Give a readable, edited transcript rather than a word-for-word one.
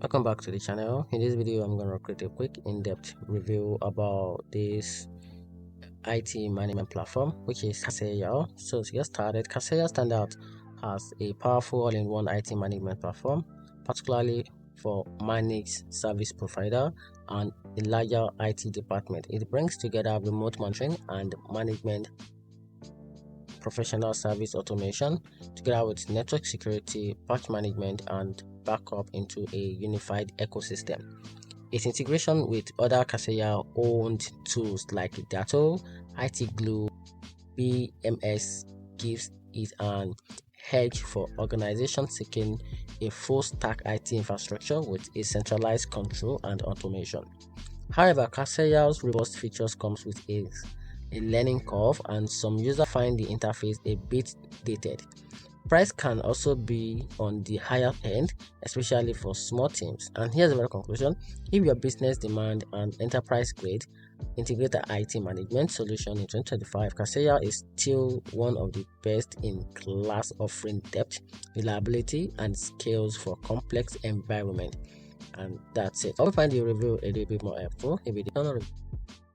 Welcome back to the channel. In this video I'm going to create a quick in-depth review about this IT management platform, which is Kaseya. So to get started, Kaseya stands out as a powerful all-in-one IT management platform, particularly for managed service provider and a larger IT department. It brings together remote monitoring and management, professional service automation, together with network security, patch management, and backup into a unified ecosystem. Its integration with other Kaseya-owned tools like Datto, IT Glue, BMS gives it an edge for organizations seeking a full-stack IT infrastructure with a centralized control and automation. However, Kaseya's robust features comes with a learning curve, and some users find the interface a bit dated. Price can also be on the higher end, especially for small teams. And here's a very conclusion: if your business demand an enterprise-grade integrated IT management solution in 2025, Kaseya is still one of the best in class, offering depth, reliability, and scales for complex environment. And that's it. I hope you find the review a little bit more helpful. If you did not